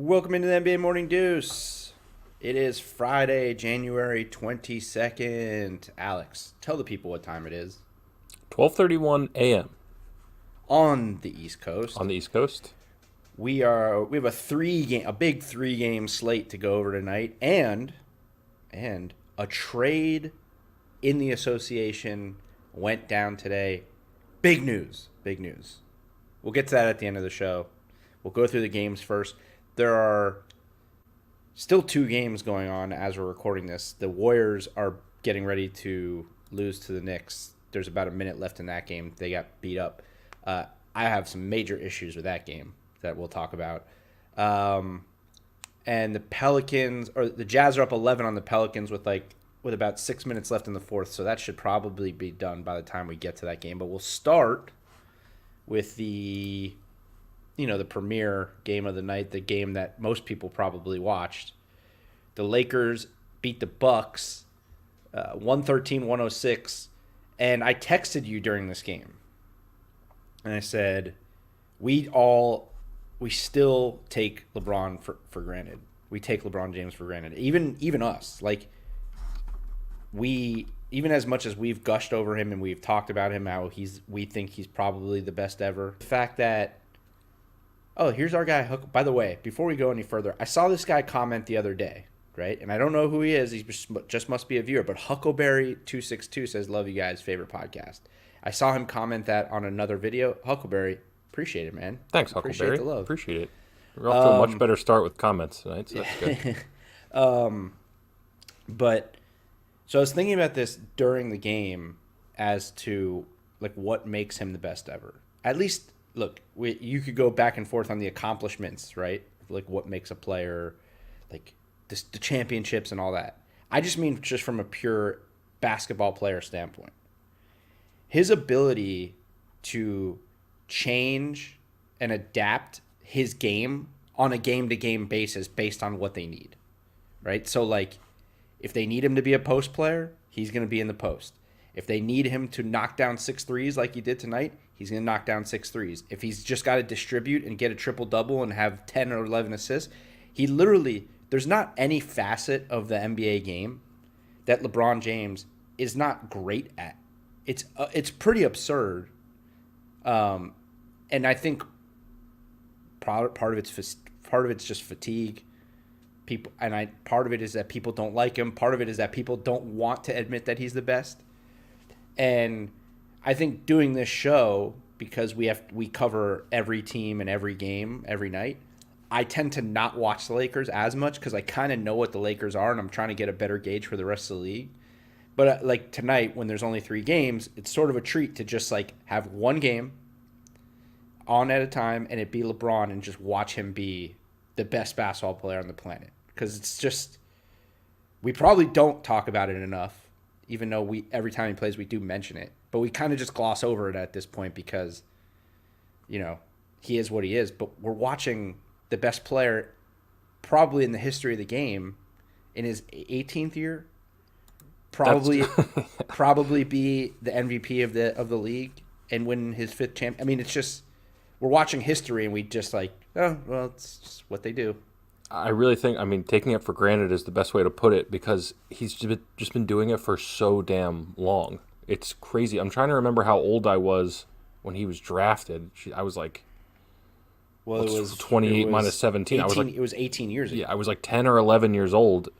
Welcome into the NBA Morning Deuce. It is Friday, January 22nd. Alex, tell the people what time it is. 12:31 a.m. On the East Coast. on the East Coast. We have a big three-game slate to go over tonight, and a trade in the association went down today. Big news. Big news. We'll get to that at the end of the show. We'll go through the games first. There are still two games going on as we're recording this. The Warriors are getting ready to lose to the Knicks. There's about a minute left in that game. They got beat up. I have some major issues with that game that we'll talk about. And the Pelicans, or the Jazz are up 11 on the Pelicans with about 6 minutes left in the fourth. So that should probably be done by the time we get to that game. But we'll start with the premier game of the night, the game that most people probably watched. The Lakers beat the Bucks 113-106, and I texted you during this game. And I said, we still take LeBron for granted. We take LeBron James for granted. Even us. Even as much as we've gushed over him and we've talked about him, how we think he's probably the best ever. The fact that, here's our guy. By the way, before we go any further, I saw this guy comment the other day, right? And I don't know who he is. He just must be a viewer. But Huckleberry262 says, "Love you guys, favorite podcast." I saw him comment that on another video. Huckleberry, appreciate it, man. Thanks, Huckleberry. Appreciate the love. Appreciate it. We're off to a much better start with comments tonight, so that's good. So I was thinking about this during the game as to what makes him the best ever. At least, look, you could go back and forth on the accomplishments, right? What makes a player, the championships and all that. I just mean just from a pure basketball player standpoint. His ability to change and adapt his game on a game-to-game basis based on what they need, right? So, if they need him to be a post player, he's going to be in the post. If they need him to knock down 6 threes like he did tonight, he's going to knock down 6 threes. If he's just got to distribute and get a triple-double and have 10 or 11 assists, there's not any facet of the NBA game that LeBron James is not great at. It's pretty absurd. And I think part of it's just fatigue. Part of it is that people don't like him. Part of it is that people don't want to admit that he's the best. And I think doing this show, because we cover every team and every game every night, I tend to not watch the Lakers as much because I kind of know what the Lakers are and I'm trying to get a better gauge for the rest of the league. But tonight, when there's only 3 games, it's sort of a treat to just have one game on at a time and it be LeBron and just watch him be the best basketball player on the planet. Because it's just, we probably don't talk about it enough, even though every time he plays we do mention it. But we kind of just gloss over it at this point because, he is what he is. But we're watching the best player probably in the history of the game in his 18th year. Probably be the MVP of the league and win his 5th champ. I mean, it's just, we're watching history and we just it's just what they do. I really think, taking it for granted is the best way to put it because he's just been doing it for so damn long. It's crazy. I'm trying to remember how old I was when he was drafted. I was it was 28 minus 17. 18, it was 18 years ago. Yeah, I was 10 or 11 years old,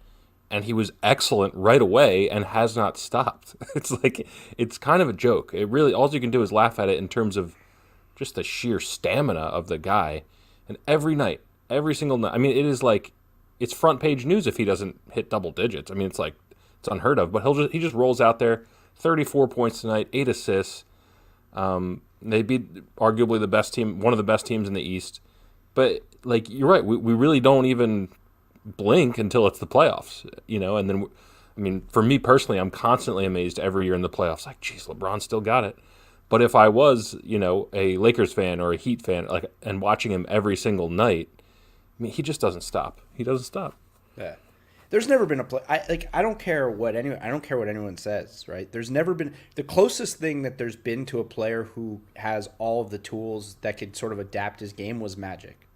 and he was excellent right away and has not stopped. It's kind of a joke. It really, all you can do is laugh at it in terms of just the sheer stamina of the guy. And every night, every single night, it is it's front page news if he doesn't hit double digits. It's unheard of. But he just rolls out there, 34 points tonight, 8 assists. They beat arguably the best team, one of the best teams in the East. But you're right, we really don't even blink until it's the playoffs, And then, for me personally, I'm constantly amazed every year in the playoffs. Geez, LeBron still got it. But if I was, a Lakers fan or a Heat fan, and watching him every single night, he just doesn't stop. He doesn't stop. Yeah. There's never been a play. I don't care what anyone says, right? There's never been the closest thing that there's been to a player who has all of the tools that could sort of adapt his game was Magic.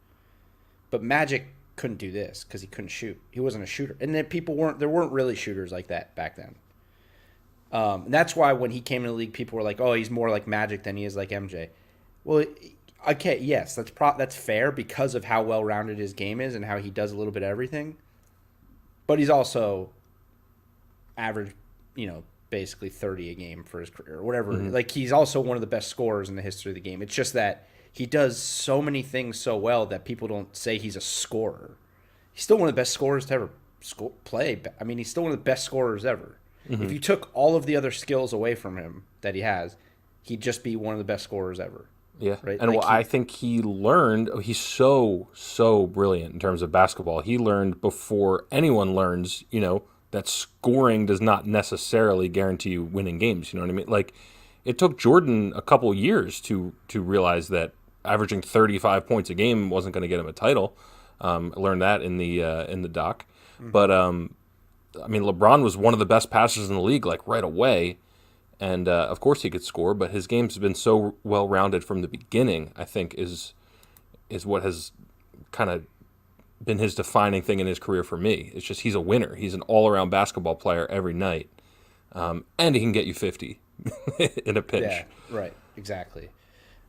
But Magic couldn't do this because he couldn't shoot. He wasn't a shooter, and then there weren't really shooters like that back then. And that's why when he came in the league, people were like, "Oh, he's more like Magic than he is like MJ." Well, okay, yes, that's fair because of how well rounded his game is and how he does a little bit of everything. But he's also average, basically 30 a game for his career or whatever. Mm-hmm. Like, he's also one of the best scorers in the history of the game. It's just that he does so many things so well that people don't say he's a scorer. He's still one of the best scorers to ever play. I mean, he's still one of the best scorers ever. Mm-hmm. If you took all of the other skills away from him that he has, he'd just be one of the best scorers ever. Yeah, right? And I think he learned, he's so brilliant in terms of basketball. He learned before anyone learns, that scoring does not necessarily guarantee you winning games. You know what I mean? Like, it took Jordan a couple years to realize that averaging 35 points a game wasn't going to get him a title. I learned that in the doc. Mm-hmm. But, I mean, LeBron was one of the best passers in the league, like, right away. And, of course, he could score, but his game's been so well-rounded from the beginning, I think, is what has kind of been his defining thing in his career for me. It's just he's a winner. He's an all-around basketball player every night. And he can get you 50 in a pinch. Yeah, right, exactly.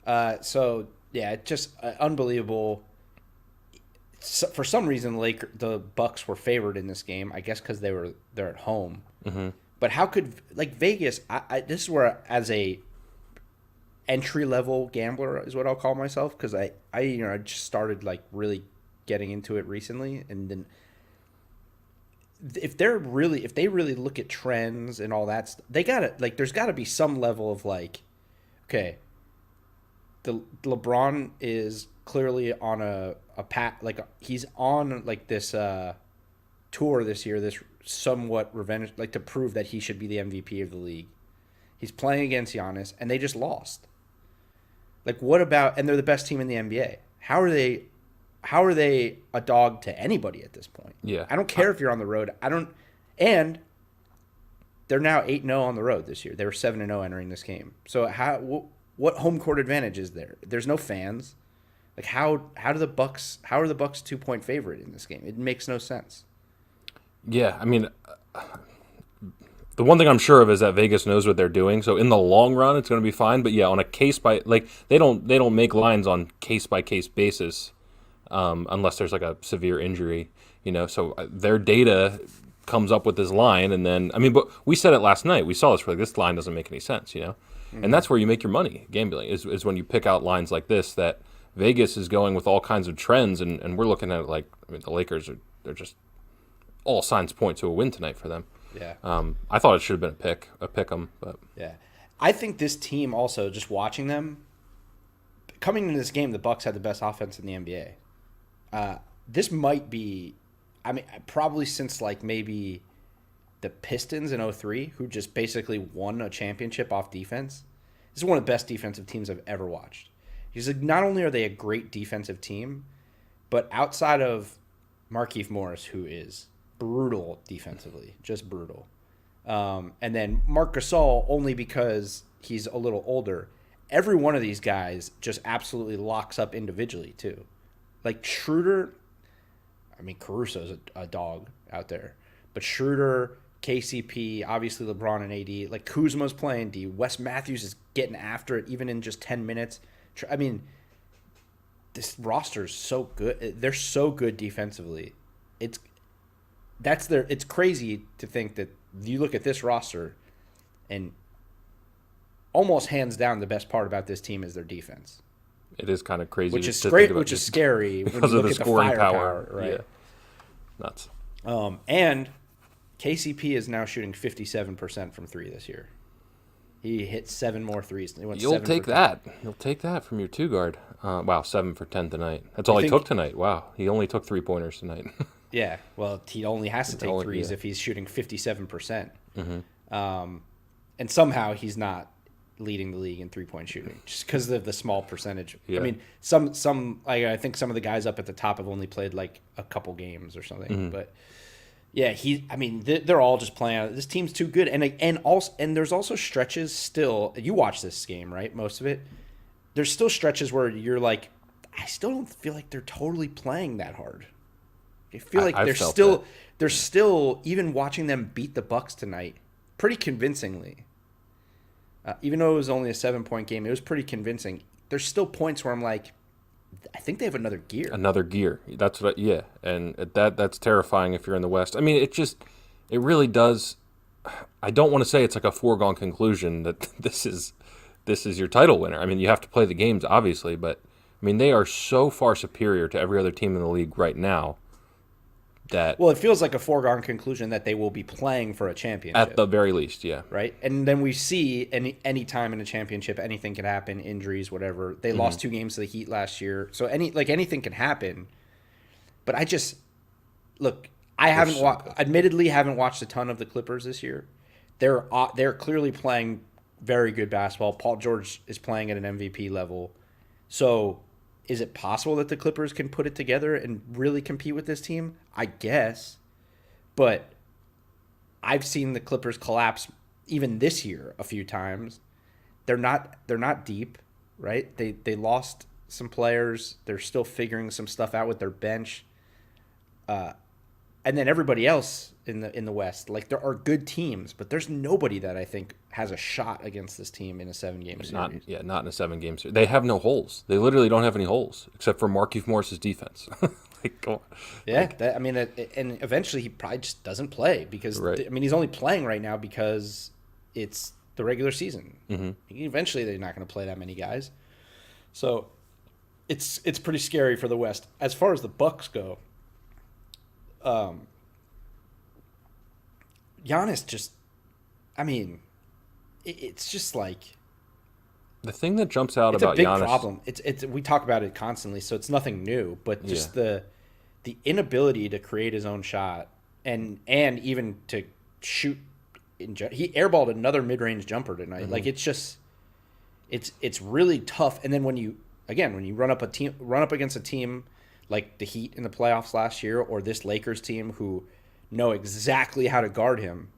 Just unbelievable. For some reason, the Bucks were favored in this game, I guess because they're at home. Mm-hmm. But how could Vegas? This is where, as a entry level gambler, is what I'll call myself, because I just started really getting into it recently, and then if they really look at trends and all that, they gotta there's got to be some level of okay, the LeBron is clearly on a path, he's on this tour this year, this somewhat revenge, to prove that he should be the MVP of the league. He's playing against Giannis, and they just lost. What about? And they're the best team in the NBA. How are they a dog to anybody at this point? Yeah, I don't care if you're on the road. And they're now 8-0 on the road this year. They were 7-0 entering this game. So what home court advantage is there? There's no fans. How are the Bucks 2-point favorite in this game? It makes no sense. Yeah, I mean, the one thing I'm sure of is that Vegas knows what they're doing. So in the long run, it's going to be fine. But yeah, on a case by they don't make lines on case by case basis, unless there's a severe injury. So their data comes up with this line, and then but we said it last night. We saw this. This line doesn't make any sense. Mm-hmm. And that's where you make your money gambling is when you pick out lines like this that Vegas is going with all kinds of trends, and we're looking at it the Lakers they're just all signs point to a win tonight for them. Yeah. I thought it should have been a pick 'em, but yeah, I think this team also, just watching them coming into this game, the Bucks had the best offense in the NBA. This might be, probably since maybe the Pistons in 2003, who just basically won a championship off defense. This is one of the best defensive teams I've ever watched. Because not only are they a great defensive team, but outside of Markieff Morris, who is brutal defensively, just brutal. And then Marc Gasol, only because he's a little older. Every one of these guys just absolutely locks up individually, too. Schroeder, Caruso's a dog out there. But Schroeder, KCP, obviously LeBron and AD. Kuzma's playing D. Wes Matthews is getting after it, even in just 10 minutes. This roster is so good. They're so good defensively. It's crazy to think that you look at this roster and almost hands down the best part about this team is their defense. It is kind of crazy, which is great, which is scary because when you of look the at scoring the power, right? Yeah. Nuts. And KCP is now shooting 57% from three this year. He hit 7 more threes. You'll take that. You'll take that from your two guard. Wow, 7 for 10 tonight. That's all he took tonight. Wow, he only took 3-pointers tonight. Yeah, well, he only has to take threes if he's shooting 57%. Mm-hmm. And somehow he's not leading the league in 3-point shooting just because of the small percentage. Yeah. I think some of the guys up at the top have only played a couple games or something. Mm-hmm. But yeah, they're all just playing out. This team's too good, and there's also stretches still. You watch this game, right? Most of it. There's still stretches where you're I still don't feel like they're totally playing that hard. I feel like I've felt that. they're still even watching them beat the Bucks tonight pretty convincingly. Even though it was only a 7-point game, it was pretty convincing. There's still points where I'm like, I think they have another gear. Another gear. That's what. Yeah, and that's terrifying if you're in the West. I mean, it really does. I don't want to say it's like a foregone conclusion that this is your title winner. I mean, you have to play the games, obviously, but I mean, they are so far superior to every other team in the league right now that Well, it feels like a foregone conclusion that they will be playing for a championship. at the very least, yeah. Right? And then we see any time in a championship, anything can happen, injuries, whatever. They lost 2 games to the Heat last year. So anything can happen. But I just look, I admittedly haven't watched a ton of the Clippers this year. They're clearly playing very good basketball. Paul George is playing at an MVP level. So is it possible that the Clippers can put it together and really compete with this team? I guess. But I've seen the Clippers collapse even this year a few times. They're not deep, right? They lost some players. They're still figuring some stuff out with their bench. And then everybody else in the West, like there are good teams, but there's nobody that I think has a shot against this team in a 7-game series. Not in a 7-game series. They have no holes. They literally don't have any holes except for Markieff Morris's defense. Like, come on. Yeah, and eventually he probably just doesn't play because Right. he's only playing right now because it's the regular season. Mm-hmm. Eventually, they're not going to play that many guys, so it's pretty scary for the West. As far as the Bucks go, Giannis just, it's just like The thing that jumps out it's about a big Giannis, problem. It's we talk about it constantly, so it's nothing new. But just the inability to create his own shot and even to shoot. He airballed another mid-range jumper tonight. Like it's just, it's really tough. And then when you run up against a team like the Heat in the playoffs last year, or this Lakers team who know exactly how to guard him,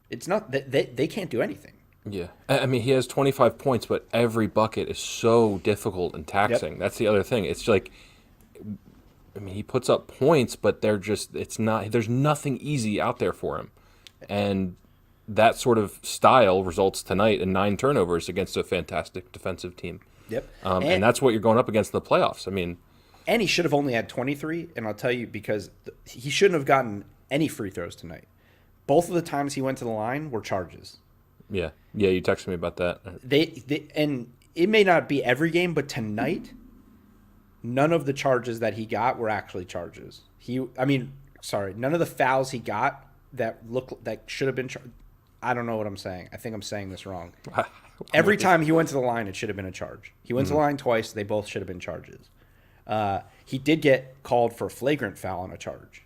it's not that they can't do anything. yeah. I mean, he has 25 points, but every bucket is so difficult and taxing. Yep. That's the other thing. It's like, I mean, he puts up points, but there's nothing easy out there for him. And that sort of style results tonight in 9 turnovers against a fantastic defensive team. Yep. And that's what you're going up against in the playoffs. I mean, And he should have only had 23, and I'll tell you because he shouldn't have gotten any free throws tonight. Both of the times he went to the line were charges. yeah, you texted me about that. And it may not be every game, but tonight, none of the charges that he got were actually charges. None of the fouls he got that should have been. I don't know what I'm saying. I think I'm saying this wrong. Every time he went to the line, it should have been a charge. He went to the line twice. They both should have been charges. He did get called for a flagrant foul on a charge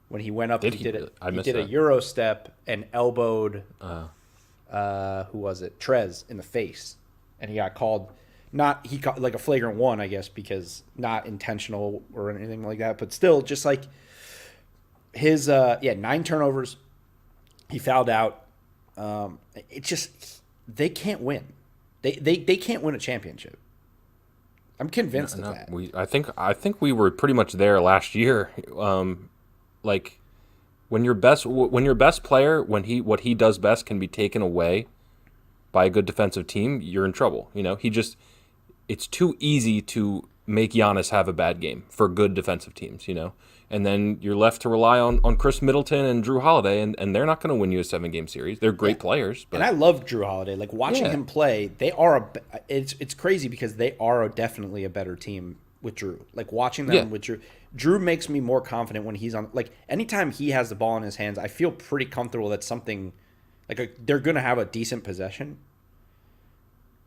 when he went up. He did a Euro step and elbowed who was it? Trez in the face, and he got called. He caught like a flagrant one, I guess, because not intentional or anything like that, but still, just like his 9 turnovers. He fouled out. It's just they can't win. They can't win a championship. I'm convinced of that. I think we were pretty much there last year. Like when your best player, what he does best can be taken away by a good defensive team, you're in trouble. You know, it's too easy to make Giannis have a bad game for good defensive teams, you know. And then you're left to rely on Chris Middleton and Drew Holiday, and they're not going to win you a 7-game series. They're great players. But and I love Drew Holiday. Like watching him play, they are it's crazy because they are definitely a better team with Drew. Like watching them with Drew. Drew makes me more confident when he's on. Like anytime he has the ball in his hands, I feel pretty comfortable that something they're going to have a decent possession,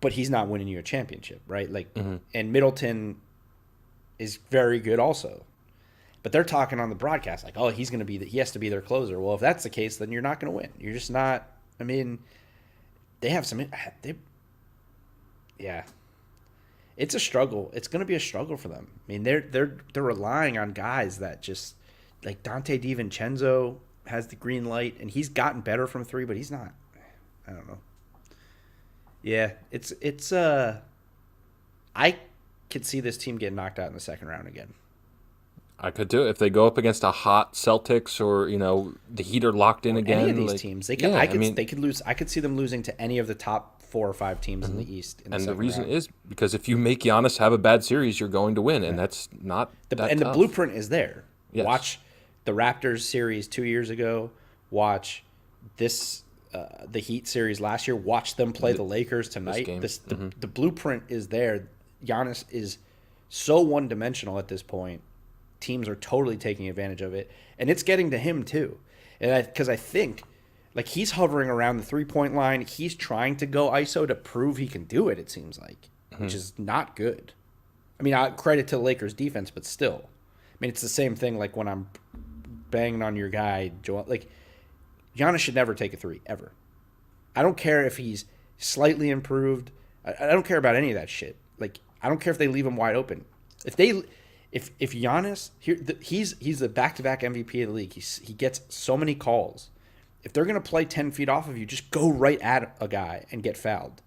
but he's not winning you a championship, right? Like and Middleton is very good also. But they're talking on the broadcast like, oh, he has to be their closer. Well, if that's the case, then you're not going to win. You're just not. I mean, they have some. It's a struggle. It's going to be a struggle for them. I mean, they're relying on guys that just like Dante DiVincenzo has the green light, and he's gotten better from 3, but he's not. I don't know. Yeah, it's. I could see this team getting knocked out in the second round again. I could do it if they go up against a hot Celtics or the Heat are locked in Or any of again. these Like, teams. They could. yeah, I mean, They could lose. I could see them losing to any of the top 4 or 5 teams in mhm. the East in the And the second reason round. is because if you make Giannis have a bad series, you're going to win, and that's not that And the tough. blueprint is there. Yes. Watch the Raptors series 2 years ago. Watch this the Heat series last year. Watch them play the Lakers This tonight. game. The blueprint is there. Giannis is so one dimensional at this point. Teams are totally taking advantage of it, and it's getting to him too. And because I think like he's hovering around the 3-point line, he's trying to go ISO to prove he can do it. It seems like, which is not good. I mean, I credit to the Lakers defense, but still, I mean, it's the same thing. Like when I'm banging on your guy, Joel, like Giannis should never take a three ever. I don't care if he's slightly improved. I don't care about any of that shit. Like I don't care if they leave him wide open. If Giannis here, he's the back-to-back MVP of the league. He gets so many calls. If they're gonna play 10 feet off of you, just go right at a guy and get fouled,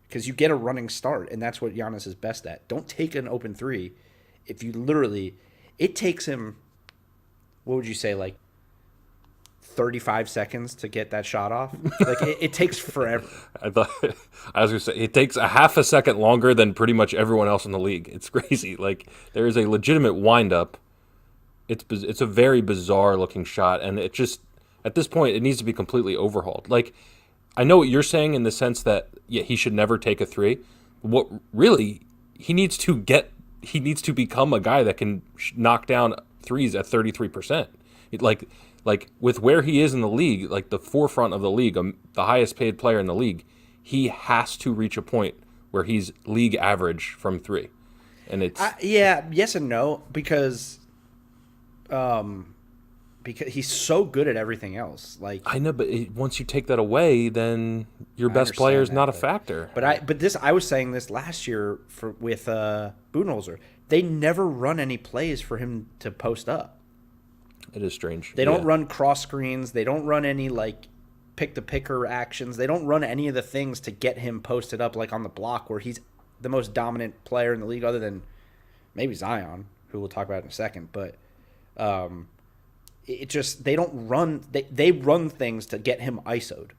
because you get a running start, and that's what Giannis is best at. Don't take an open three. If you literally, it takes him, what would you say, like 35 seconds to get that shot off? Like it takes forever. I thought I was gonna say it takes a half a second longer than pretty much everyone else in the league. It's crazy. Like there is a legitimate windup. It's a very bizarre looking shot, and it just at this point it needs to be completely overhauled. Like I know what you're saying in the sense that yeah he should never take a three. What really he needs to become a guy that can knock down threes at 33%. Like with where he is in the league, like the forefront of the league, the highest paid player in the league, he has to reach a point where he's league average from three, and it's Yeah, yes and no, because he's so good at everything else. Like I know, but once you take that away, then your I best player is understand not that, a factor. but I was saying this last year with Budenholzer. They never run any plays for him to post up. It is strange. They don't run cross screens. They don't run any like pick the picker actions. They don't run any of the things to get him posted up like on the block, where he's the most dominant player in the league, other than maybe Zion, who we'll talk about in a second. But it just they don't run. They run things to get him ISO'd,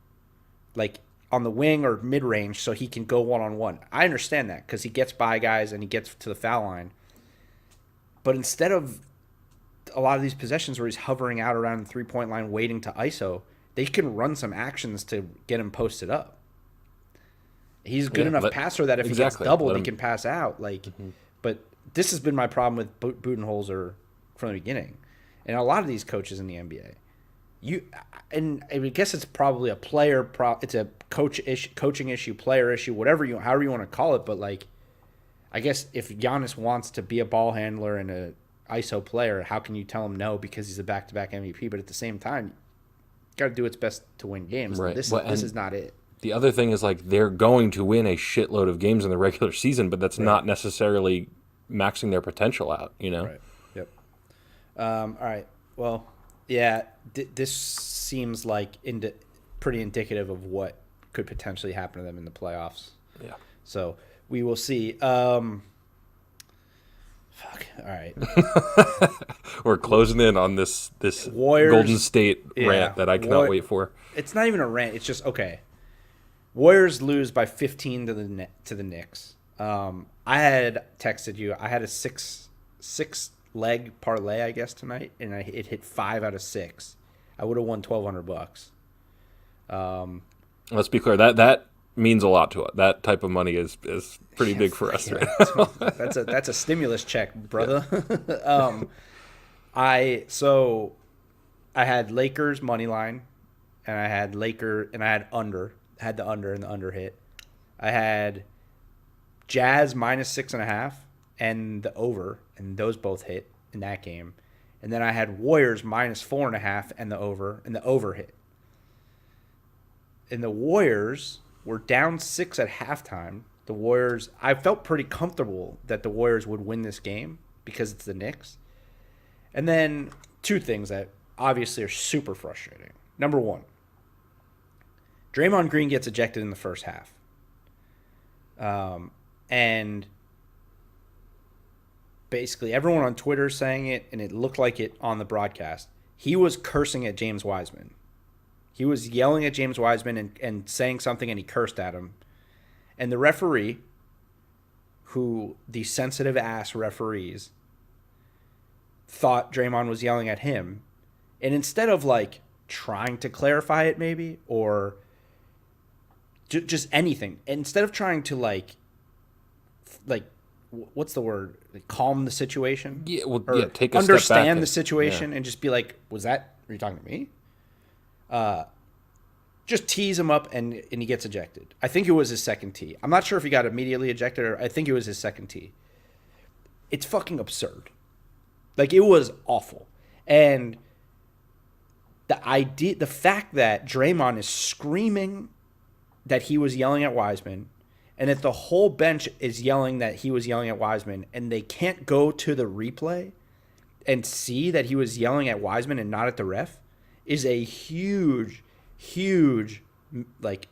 like on the wing or mid range, so he can go 1-on-1. I understand that because he gets by guys and he gets to the foul line. But instead of a lot of these possessions where he's hovering out around the 3-point line waiting to ISO, they can run some actions to get him posted up. He's a good enough passer that if he gets doubled, he can pass out. Like, but this has been my problem with Budenholzer from the beginning, and a lot of these coaches in the NBA. And I guess it's probably a player it's a coaching issue, player issue, however you want to call it. But like, I guess if Giannis wants to be a ball handler and a ISO player, how can you tell him no because he's a back-to-back MVP? But at the same time, got to do its best to win games. Right. This is not it. The other thing is like they're going to win a shitload of games in the regular season, but that's not necessarily maxing their potential out. Right. Yep. All right. Well, yeah. This seems like pretty indicative of what could potentially happen to them in the playoffs. Yeah. So we will see. Fuck. All right. We're closing in on this Warriors, Golden State rant that I cannot wait for. It's not even a rant. It's just okay. Warriors lose by 15 to the Knicks. I had texted you. I had a six leg parlay, I guess, tonight, and it hit 5 out of 6. I would have won $1,200. Let's be clear. That means a lot to us. That type of money is pretty big for us. Right? That's a stimulus check, brother. I had Lakers money line, and I had under. Had the under, and the under hit. I had Jazz minus 6.5 and the over, and those both hit in that game. And then I had Warriors minus 4.5 and the over hit. And the Warriors were down 6 at halftime. The Warriors, I felt pretty comfortable that the Warriors would win this game because it's the Knicks. And then two things that obviously are super frustrating. Number one, Draymond Green gets ejected in the first half. And basically everyone on Twitter saying it, and it looked like it on the broadcast. He was cursing at James Wiseman. He was yelling at James Wiseman and saying something, and he cursed at him. And the referee, who the sensitive ass referees thought Draymond was yelling at him, and instead of like trying to clarify it maybe or just anything, instead of trying to like what's the word, like, calm the situation, Yeah, well, or yeah, take a understand step back the and, situation yeah. and just be like, are you talking to me? Just tease him up and he gets ejected. I think it was his second tee. I'm not sure if he got immediately ejected, or I think it was his second tee. It's fucking absurd. Like, it was awful. And the fact that Draymond is screaming that he was yelling at Wiseman, and that the whole bench is yelling that he was yelling at Wiseman, and they can't go to the replay and see that he was yelling at Wiseman and not at the ref, is a huge, huge, like,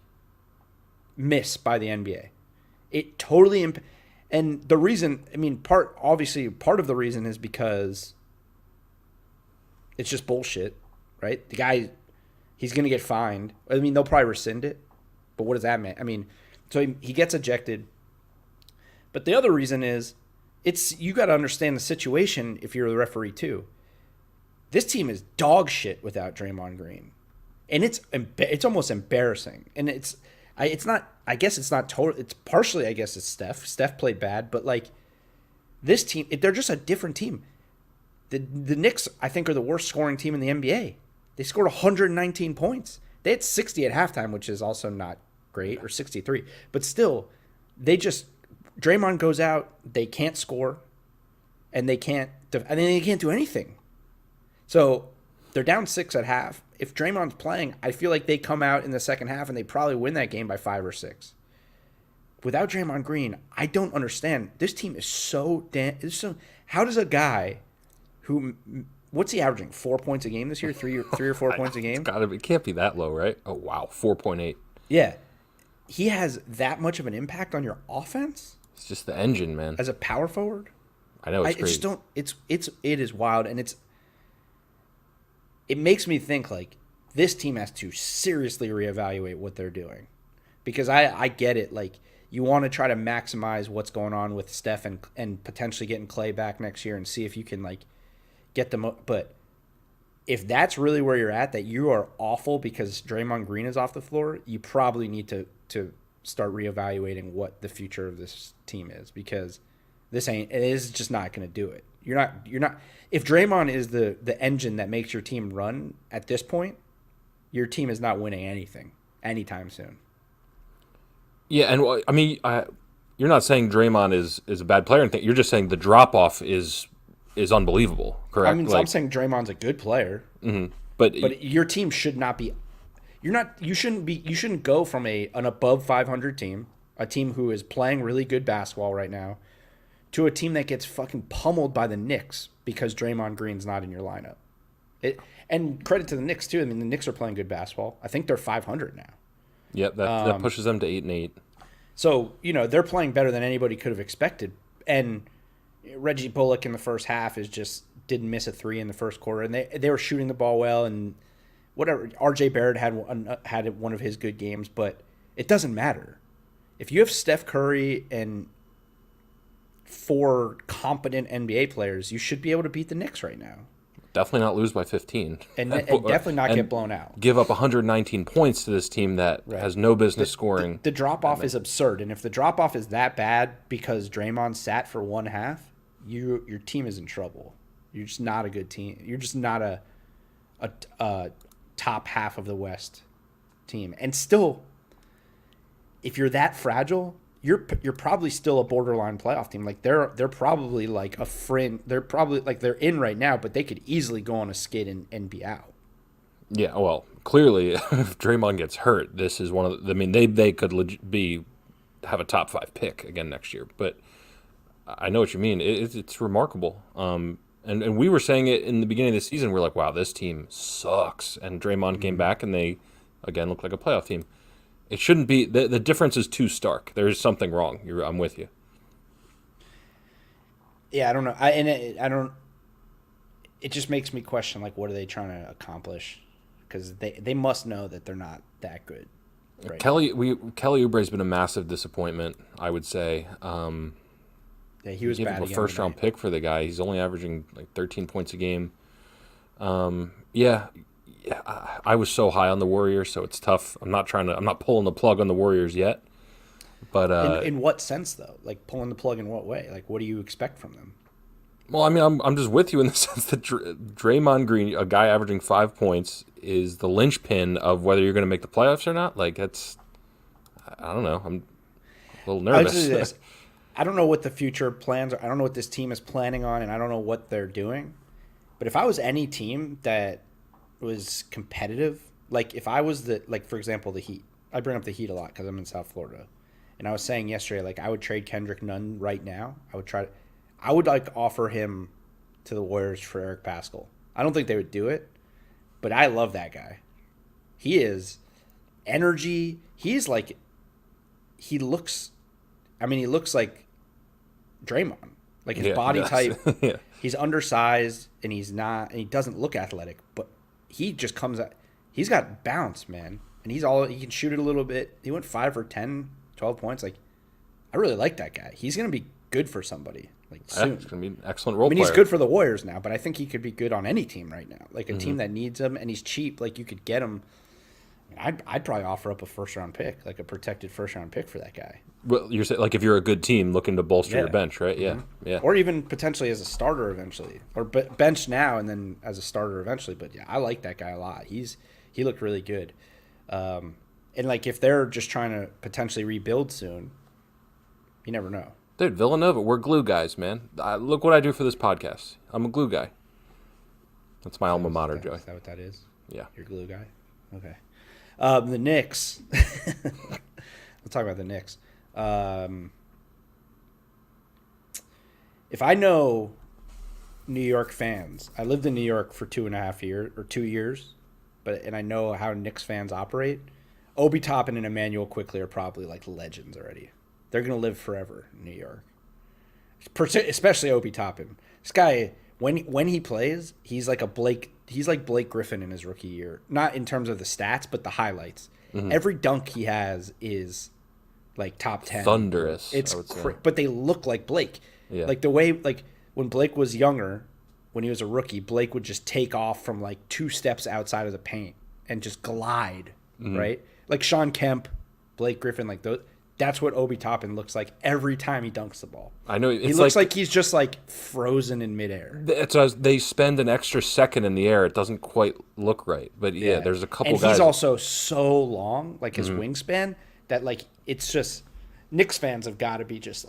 miss by the NBA. It totally and the reason, I mean, part of the reason is because it's just bullshit, right? The guy, he's going to get fined. I mean, they'll probably rescind it, but what does that mean? I mean, so he gets ejected. But the other reason is, you got to understand the situation if you're the referee too. This team is dog shit without Draymond Green, and it's almost embarrassing. And it's not. I guess it's not total. It's partially. I guess it's Steph. Steph played bad, but like, this team, they're just a different team. The Knicks, I think, are the worst scoring team in the NBA. They scored 119 points. They had 60 at halftime, which is also not great, or 63. But still, Draymond goes out, they can't score, and they can't do anything. So they're down 6 at half. If Draymond's playing, I feel like they come out in the second half and they probably win that game by 5 or 6. Without Draymond Green, I don't understand. This team is so how does a guy who, what's he averaging? 4 points a game this year? 3 or 4 points a game? It can't be that low, right? Oh wow, 4.8. Yeah. He has that much of an impact on your offense? It's just the engine, man. As a power forward? I know, it's I crazy. just don't. It is wild, and it makes me think like this team has to seriously reevaluate what they're doing, because I get it. Like, you want to try to maximize what's going on with Steph and potentially getting Clay back next year and see if you can like get them. But if that's really where you're at, that you are awful because Draymond Green is off the floor, you probably need to start reevaluating what the future of this team is, because it is just not going to do it. You're not. If Draymond is the engine that makes your team run at this point, your team is not winning anything anytime soon. Yeah, and I mean, you're not saying Draymond is a bad player, and you're just saying the drop off is unbelievable, correct? I mean, I'm saying Draymond's a good player, but your team should not be. You shouldn't go from an above 500 team, a team who is playing really good basketball right now, to a team that gets fucking pummeled by the Knicks because Draymond Green's not in your lineup. And credit to the Knicks too. I mean, the Knicks are playing good basketball. I think they're 500 now. Yep, that pushes them to 8-8. So, they're playing better than anybody could have expected. And Reggie Bullock in the first half didn't miss a 3 in the first quarter, and they were shooting the ball well, and whatever. RJ Barrett had one of his good games, but it doesn't matter. If you have Steph Curry and 4 competent NBA players, you should be able to beat the Knicks right now. Definitely not lose by 15. And definitely not get blown out. Give up 119 points to this team that has no business scoring. The drop-off is absurd. And if the drop-off is that bad because Draymond sat for one half, your team is in trouble. You're just not a good team. You're just not a top half of the West team. And still, if you're that fragile, you're probably still a borderline playoff team. Like, they're probably like a friend. They're probably like they're in right now, but they could easily go on a skid and be out. Yeah, well, clearly, if Draymond gets hurt, this is one of the. I mean, they could have a top 5 pick again next year. But I know what you mean. It's remarkable. And we were saying it in the beginning of the season. We're like, wow, this team sucks. And Draymond came back, and they again looked like a playoff team. It shouldn't be. The difference is too stark. There is something wrong. I'm with you. Yeah, I don't know. I don't. It just makes me question like what are they trying to accomplish? Because they must know that they're not that good right now. Kelly Oubre's been a massive disappointment, I would say. Yeah, he We was gave bad up a again first round tonight. pick for the guy. He's only averaging like 13 points a game. Yeah, yeah. I was so high on the Warriors, so it's tough. I'm not pulling the plug on the Warriors yet. But In what sense though? Like pulling the plug in what way? Like what do you expect from them? well, I mean, I'm just with you in the sense that Draymond Green, a guy averaging 5 points, is the linchpin of whether you're going to make the playoffs or not. Like that's, I don't know. I'm a little I'll tell you nervous. this. I don't know what the future plans are. I don't know what this team is planning on, and I don't know what they're doing. But if I was any team that was competitive, like if I was for example, the Heat. I bring up the Heat a lot because I'm in South Florida, and I was saying yesterday, like I would trade Kendrick Nunn right now. I would like offer him to the Warriors for Eric Pascal. I don't think they would do it, but I love that guy. He is energy. He's like he looks. I mean, he looks like Draymond. Like his Yeah, he body does. type, Yeah, he's undersized and he doesn't look athletic, but he just comes out. He's got bounce, man. And he can shoot it a little bit. He went 5 for 10, 12 points. Like I really like that guy. He's going to be good for somebody like yeah, soon. he's going to be an excellent I role mean, he's player. good for the Warriors now, but I think he could be good on any team right now. Like a team that needs him and he's cheap, like you could get him. I'd probably offer up a first round pick, like a protected first round pick for that guy. Well, you're saying like if you're a good team looking to bolster your Yeah. bench, right? Yeah, yeah. Or even potentially as a starter eventually, or bench now and then as a starter eventually. But yeah, I like that guy a lot. He looked really good, and like if they're just trying to potentially rebuild soon, you never know. Dude, Villanova, we're glue guys, man. Look what I do for this podcast. I'm a glue guy. That's my alma mater, Joey. Is that what that is? Yeah. Your glue guy. Okay. The Knicks. We'll talk about the Knicks. If I know New York fans, I lived in New York for 2.5 years or 2 years, and I know how Knicks fans operate. Obi Toppin and Emmanuel Quickley are probably like legends already. They're gonna live forever in New York, especially Obi Toppin. This guy, when he plays, he's like Blake. He's like Blake Griffin in his rookie year, not in terms of the stats, but the highlights. Every dunk he has is like top 10. Thunderous, It's I would say. but they look like Blake. Yeah. Like the way like when Blake was younger, when he was a rookie, Blake would just take off from like 2 steps outside of the paint and just glide, right? Like Sean Kemp, Blake Griffin, like those. That's what Obi Toppin looks like every time he dunks the ball. I know He it's looks like he's just like frozen in midair. they spend an extra second in the air. It doesn't quite look right, but yeah, there's a couple and guys. he's also so long, like his wingspan, that like it's just Knicks fans have got to be just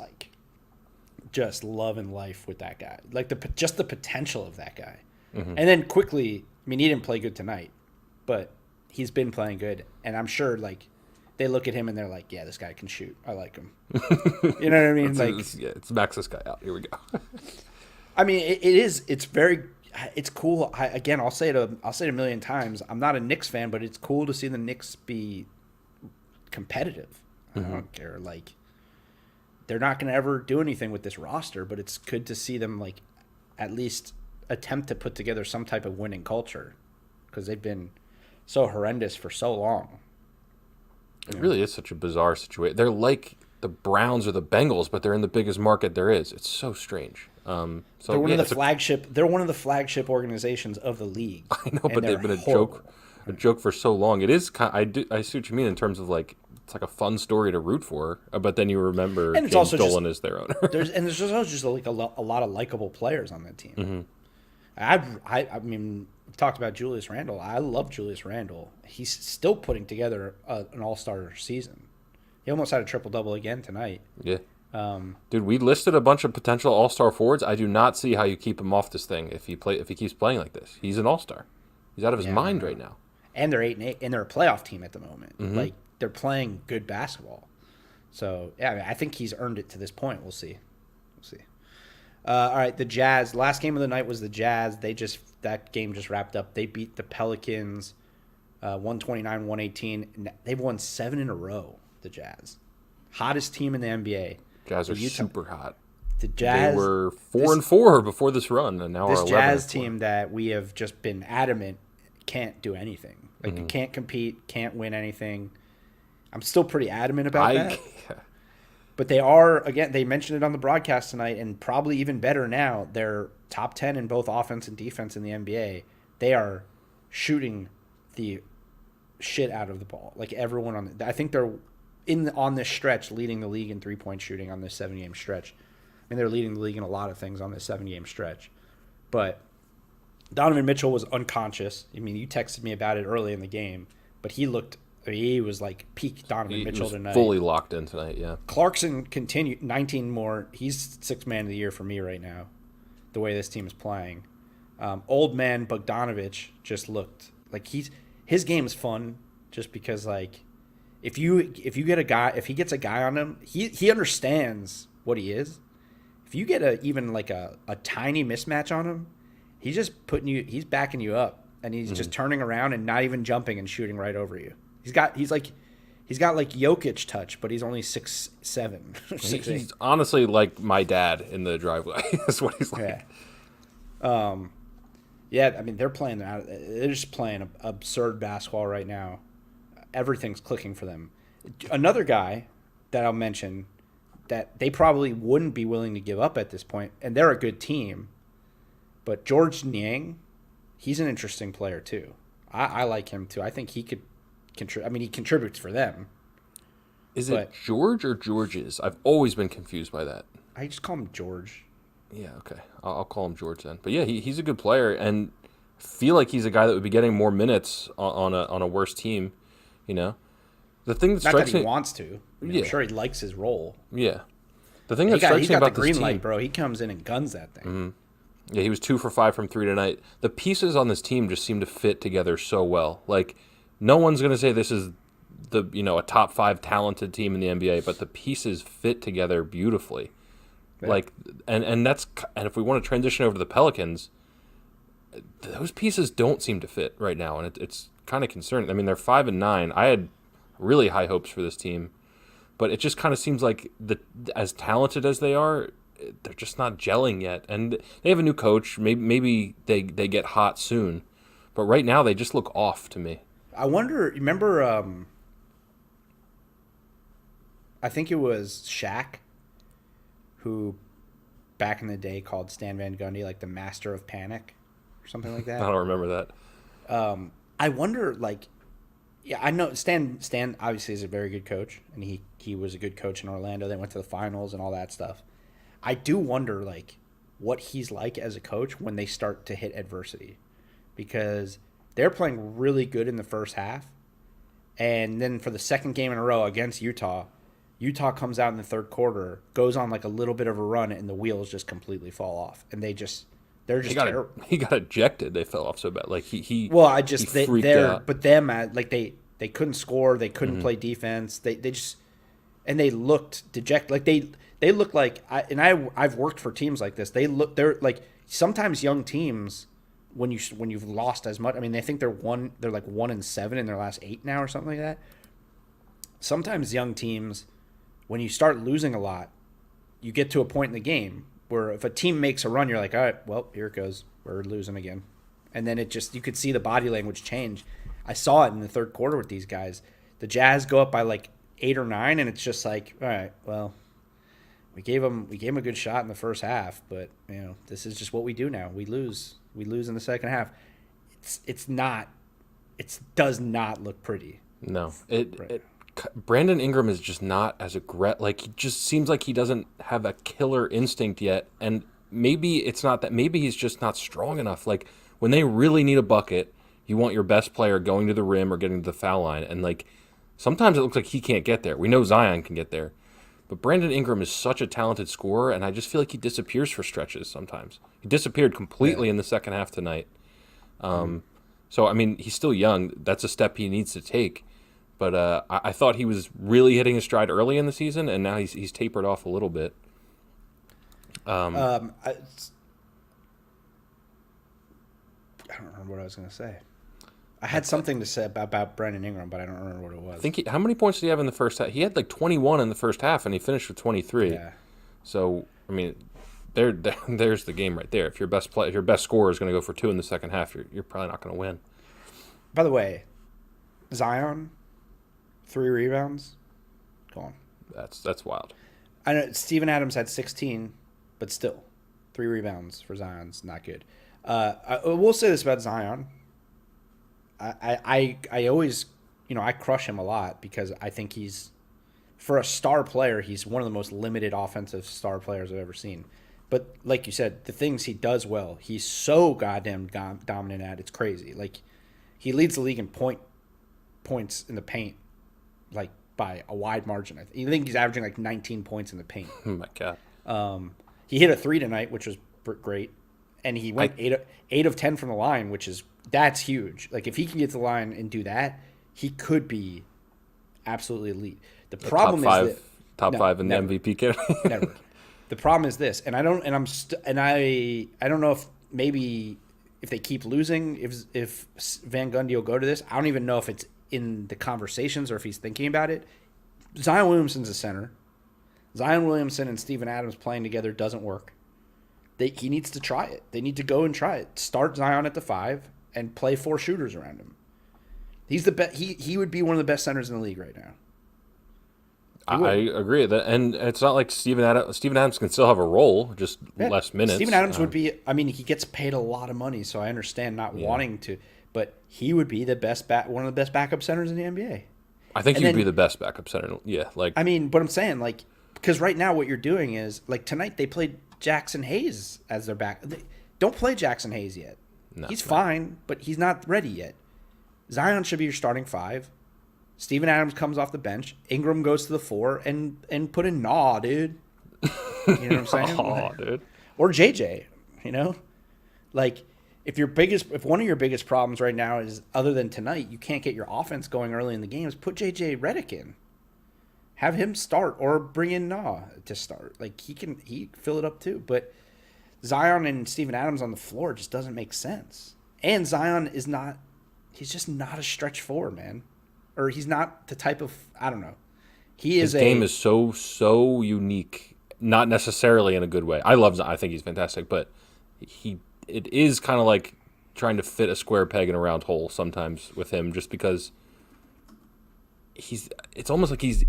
loving life with that guy, like just the potential of that guy. And then quickly, I mean, he didn't play good tonight, but he's been playing good, and I'm sure like they look at him and they're like, yeah, this guy can shoot. I like him. You know what I mean? It's max this guy out. Here we go. I mean, it is. It's very. It's cool. Again, I'll say it a million times. I'm not a Knicks fan, but it's cool to see the Knicks be competitive. I don't care. Like, they're not going to ever do anything with this roster, but it's good to see them like at least attempt to put together some type of winning culture because they've been so horrendous for so long. It really is such a bizarre situation. They're like the Browns or the Bengals, but they're in the biggest market there is. It's so strange. So They're one yeah, of the flagship. They're one of the flagship organizations of the league. I know, and but they've they're been a horrible. joke for so long. It is. I see what you mean in terms of like it's like a fun story to root for. But then you remember And it's James also Dolan is their owner. There's just like a lot of likable players on that team. I mean, we've talked about Julius Randle. I love Julius Randle. He's still putting together an all-star season. He almost had a triple-double again tonight. Yeah. Dude, we listed a bunch of potential all-star forwards. I do not see how you keep him off this thing if he keeps playing like this. He's an all-star. He's out of his mind right now. And they're 8-8, and they're a playoff team at the moment. Like they're playing good basketball. So yeah, I mean, I think he's earned it to this point. We'll see. All right, the Jazz. Last game of the night was the Jazz. That game just wrapped up. They beat the Pelicans, 129-118. They've won 7 in a row. The Jazz, hottest team in the NBA. Jazz are Utah. super hot. The They Jazz, were 4-4 before this run, and now are this 11. Jazz team that we have just been adamant can't do anything. Like, it can't compete, can't win anything. I'm still pretty adamant about that. But they are, again, they mentioned it on the broadcast tonight, and probably even better now, they're top 10 in both offense and defense in the NBA. They are shooting the shit out of the ball. Like, everyone I think they're on this stretch leading the league in three-point shooting on this 7-game stretch. I mean, they're leading the league in a lot of things on this 7-game stretch. But Donovan Mitchell was unconscious. I mean, you texted me about it early in the game, but he was like peak Donovan Mitchell tonight. Fully locked in tonight, yeah. Clarkson continued 19 more. He's sixth man of the year for me right now, the way this team is playing. Old man Bogdanovich just looked like his game is fun just because, like, if he gets a guy on him, he understands what he is. If you get a tiny mismatch on him, he's backing you up, and he's just turning around and not even jumping and shooting right over you. He's got like Jokic touch, but he's only 6'7". He's honestly like my dad in the driveway. That's what he's like. Yeah. I mean, they're just playing absurd basketball right now. Everything's clicking for them. Another guy that I'll mention that they probably wouldn't be willing to give up at this point, and they're a good team, but George Niang, he's an interesting player too. I like him too. I think he could contribute. I mean, he contributes for them. Is it George or George's? I've always been confused by that. I just call him George. Yeah, okay. I'll call him George then. But yeah, he's a good player, and feel like he's a guy that would be getting more minutes on a worse team. You know, the thing that strikes me, he wants to. I'm sure he likes his role. Yeah, the thing that strikes me about this team, he's got the green light, bro. He comes in and guns that thing. Mm-hmm. Yeah, he was 2 for 5 from 3 tonight. The pieces on this team just seem to fit together so well. Like, no one's gonna say this is a top 5 talented team in the NBA, but the pieces fit together beautifully. Yeah. Like, and if we want to transition over to the Pelicans, those pieces don't seem to fit right now, and it's kind of concerning. I mean, they're 5-9. I had really high hopes for this team, but it just kind of seems like as talented as they are, they're just not gelling yet. And they have a new coach. Maybe they get hot soon, but right now they just look off to me. I wonder. Remember? I think it was Shaq who, back in the day, called Stan Van Gundy like the master of panic, or something like that. I don't remember that. I wonder, I know Stan obviously is a very good coach, and he was a good coach in Orlando. They went to the finals and all that stuff. I do wonder, what he's like as a coach when they start to hit adversity, because they're playing really good in the first half, and then for the second game in a row against Utah comes out in the third quarter, goes on a little bit of a run, and the wheels just completely fall off, and they're just terrible. He got ejected. They fell off so bad. He freaked out. But them, they couldn't score. They couldn't play defense. They just, and they looked dejected. They look like I've worked for teams like this. They're like, sometimes young teams, when you've lost as much. I mean, they think they're 1-7 in their last 8 now or something like that. Sometimes young teams, when you start losing a lot, you get to a point in the game where if a team makes a run, you're like, all right, well, here it goes. We're losing again. And then you could see the body language change. I saw it in the third quarter with these guys. The Jazz go up by 8 or 9, and it's just like, all right, well, we gave them a good shot in the first half, but this is just what we do now. We lose in the second half. It does not look pretty. No, Brandon Ingram is just not as aggressive. He just seems like he doesn't have a killer instinct yet. And maybe it's not that. Maybe he's just not strong enough. When they really need a bucket, you want your best player going to the rim or getting to the foul line. And sometimes it looks like he can't get there. We know Zion can get there. But Brandon Ingram is such a talented scorer, and I just feel like he disappears for stretches sometimes. He disappeared completely in the second half tonight. So, I mean, he's still young. That's a step he needs to take. But I thought he was really hitting his stride early in the season, and now he's tapered off a little bit. I don't remember what I was going to say. I had something to say about Brandon Ingram, but I don't remember what it was. How many points did he have in the first half? He had 21 in the first half, and he finished with 23. Yeah. So I mean, there's the game right there. If your best scorer is going to go for 2 in the second half, you're probably not going to win. By the way, Zion, 3 rebounds. Come on. That's wild. I know Steven Adams had 16, but still, 3 rebounds for Zion's not good. I will say this about Zion. I always, I crush him a lot because I think for a star player, he's one of the most limited offensive star players I've ever seen. But like you said, the things he does well, he's so goddamn dominant at. It's crazy. Like, he leads the league in points in the paint, like, by a wide margin. I think he's averaging like 19 points in the paint. Oh my god. He hit a 3 tonight, which was great, and he went 8 of 10 from the line, that's huge. Like, if he can get to the line and do that, he could be absolutely elite. The problem is top five in the MVP category. Never. The problem is this, and I don't know if maybe if they keep losing, if Van Gundy will go to this. I don't even know if it's in the conversations or if he's thinking about it. Zion Williamson's a center. Zion Williamson and Steven Adams playing together doesn't work. He needs to try it. They need to go and try it. Start Zion at the 5 and play 4 shooters around him. He's the best. He would be one of the best centers in the league right now. I agree with that, and it's not like Steven Adams can still have a role, just less minutes. Steven Adams would be. I mean, he gets paid a lot of money, so I understand not wanting to. But he would be the best one of the best backup centers in the NBA. I think he'd be the best backup center. Yeah, like I mean, but I'm saying like because right now what you're doing is like tonight they played Jackson Hayes as their back. Don't play Jackson Hayes yet. No, he's fine, but he's not ready yet. Zion should be your starting 5. Steven Adams comes off the bench. Ingram goes to the 4 and put in Nah, dude. You know what I'm saying? Nah, dude. Or JJ, Like if one of your biggest problems right now is other than tonight, you can't get your offense going early in the games, put JJ Redick in. Have him start or bring in Nah to start. Like he fill it up too. But Zion and Steven Adams on the floor just doesn't make sense. And Zion he's just not a stretch 4, man. Or he's not the type of, I don't know. His game is so unique, not necessarily in a good way. I think he's fantastic, but it is kind of like trying to fit a square peg in a round hole sometimes with him, just because it's almost like he's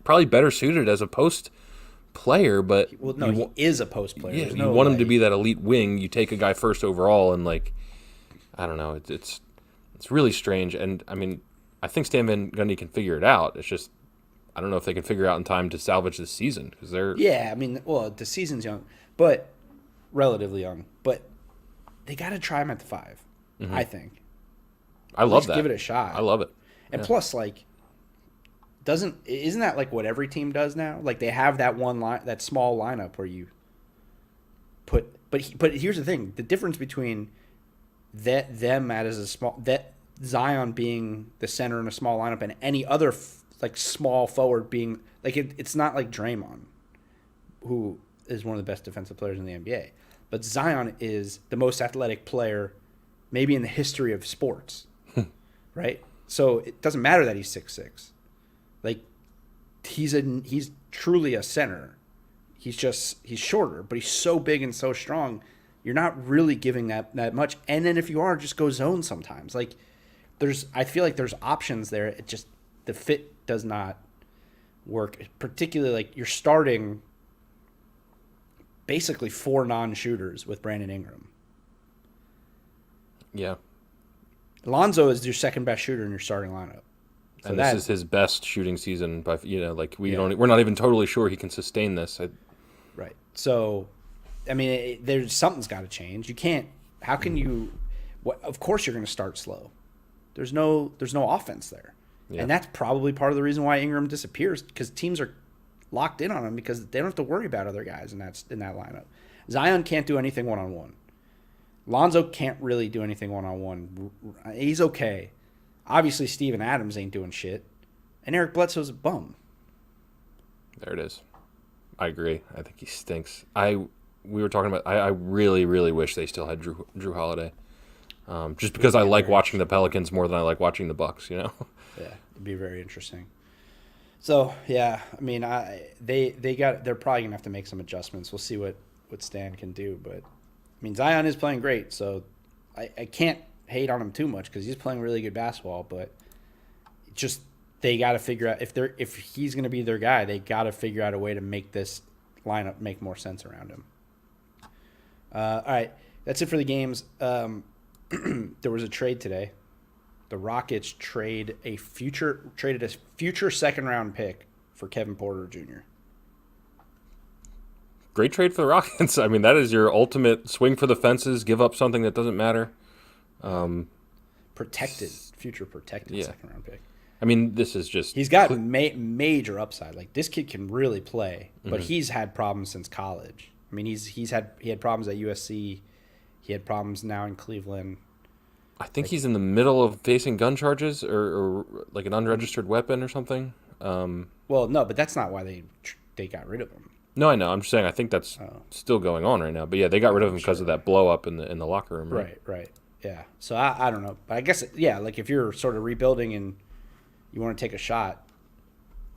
probably better suited as a post player, but he is a post player. Yeah, you want him to be that elite wing. You take a guy first overall, and like, I don't know, it's really strange. And I mean, I think Stan Van Gundy can figure it out. It's just I don't know if they can figure it out in time to salvage the season because they're the season's young, but relatively young, but they got to try him at the 5. I think. I love that. Give it a shot. I love it. And plus, like, isn't that like what every team does now? Like they have that that small lineup where you put. But here's the thing: the difference between Zion being the center in a small lineup and any other like small forward being like it's not like Draymond, who is one of the best defensive players in the NBA, but Zion is the most athletic player maybe in the history of sports, right? So it doesn't matter that he's 6'6". Like he's truly a center. He's shorter, but he's so big and so strong. You're not really giving that much. And then if you are, just go zone sometimes. Like I feel like there's options there. It just the fit does not work. Particularly like you're starting basically 4 non-shooters with Brandon Ingram. Yeah. Lonzo is your second best shooter in your starting lineup. So and this is his best shooting season by we're not even totally sure he can sustain this. Right. So I mean, there's something's got to change. You can't. How can you? Of course, you're going to start slow. There's no offense there, and that's probably part of the reason why Ingram disappears because teams are locked in on him because they don't have to worry about other guys in that lineup. Zion can't do anything 1-on-1. Lonzo can't really do anything 1-on-1. He's okay. Obviously, Steven Adams ain't doing shit, and Eric Bledsoe's a bum. There it is. I agree. I think he stinks. We were talking about. I really, really wish they still had Drew Holiday, just because I like watching the Pelicans more than I like watching the Bucks. Yeah, it'd be very interesting. So yeah, I mean, they're probably gonna have to make some adjustments. We'll see what Stan can do, but I mean Zion is playing great, so I can't hate on him too much because he's playing really good basketball. But just they got to figure out if he's gonna be their guy, they got to figure out a way to make this lineup make more sense around him. All right, that's it for the games. There was a trade today. The Rockets traded a future second round pick for Kevin Porter Jr. Great trade for the Rockets. I mean, that is your ultimate swing for the fences, give up something that doesn't matter. Future protected second round pick. I mean, this is just he's got major upside. Like this kid can really play, but he's had problems since college. I mean, he had problems at USC. He had problems now in Cleveland. I think he's in the middle of facing gun charges or like an unregistered weapon or something. Well, no, but that's not why they got rid of him. No, I know. I'm just saying I think that's still going on right now. But yeah, they got rid of him because of that blow up in the locker room. Right. Yeah. So I don't know, but I guess like if you're sort of rebuilding and you want to take a shot,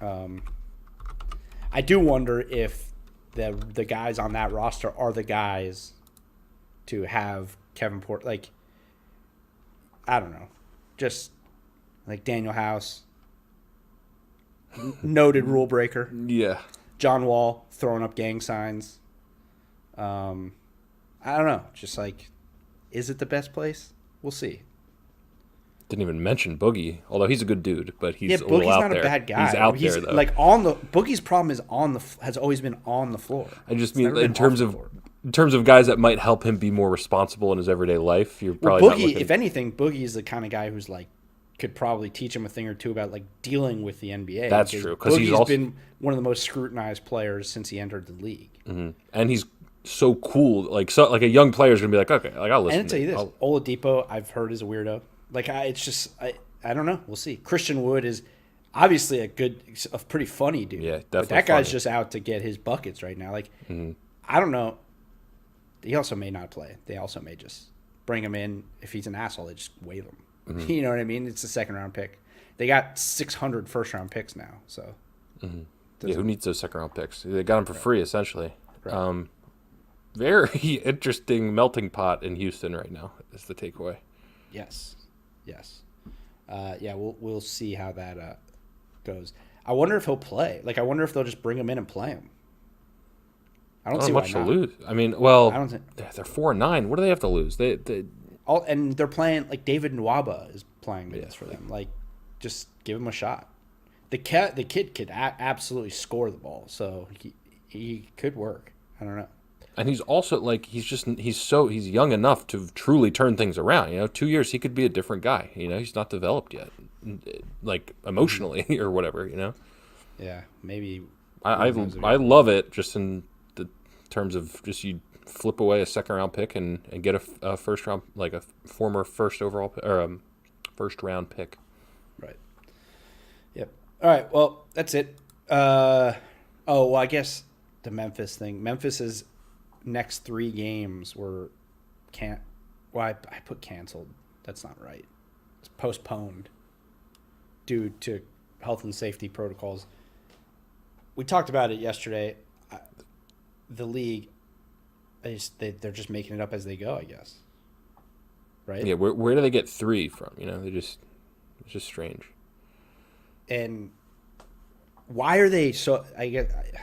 I do wonder if the guys on that roster are the guys to have Kevin Porter. Like, I don't know, just like Daniel House, noted rule breaker. Yeah. John Wall throwing up gang signs. I don't know. Just like, is it the best place? We'll see. Didn't even mention Boogie, although he's a good dude, but he's a Boogie's little out not there. A bad guy. He's out there though. Like Boogie's problem is has always been on the floor. I just mean in terms of guys that might help him be more responsible in his everyday life. You're probably Boogie. If anything, Boogie is the kind of guy who's like could probably teach him a thing or two about like dealing with the NBA. That's true because he's also been one of the most scrutinized players since he entered the league. Mm-hmm. And he's so cool. Like a young player is gonna be like, okay, like I'll listen. And I'll tell you this, Oladipo, I've heard is a weirdo. Like I don't know. We'll see. Christian Wood is obviously a pretty funny dude. Yeah, definitely. But that guy's just out to get his buckets right now. Like I don't know. He also may not play. They also may just bring him in. If he's an asshole, they just waive him. Mm-hmm. You know what I mean? It's a second round pick. They got 600 first round picks now. So yeah, who needs those second round picks? They got them for free essentially. Right. Very interesting melting pot in Houston right now is the takeaway. Yes. Yeah, we'll see how that goes. I wonder if he'll play. Like, I wonder if they'll just bring him in and play him. I don't see much why to not. lose. I mean, well, I don't think they're 4-9. What do they have to lose? And they're playing like David Nwaba is playing minutes for them. Like, just give him a shot. The kid could absolutely score the ball, so he could work. I don't know. And he's also like he's young enough to truly turn things around. 2 years he could be a different guy. He's not developed yet, like emotionally or whatever. Yeah, maybe. I love it just in the terms of just you flip away a second round pick and get a first round, like a former first overall or first round pick. Right. Yep. All right. Well, that's it. I guess the Memphis thing. Memphis's next 3 games were I put canceled. That's not right. It's postponed due to health and safety protocols. We talked about it yesterday. The league, they're just making it up as they go, I guess. Right? Yeah. Where do they get 3 from? It's just strange. And why are they so? I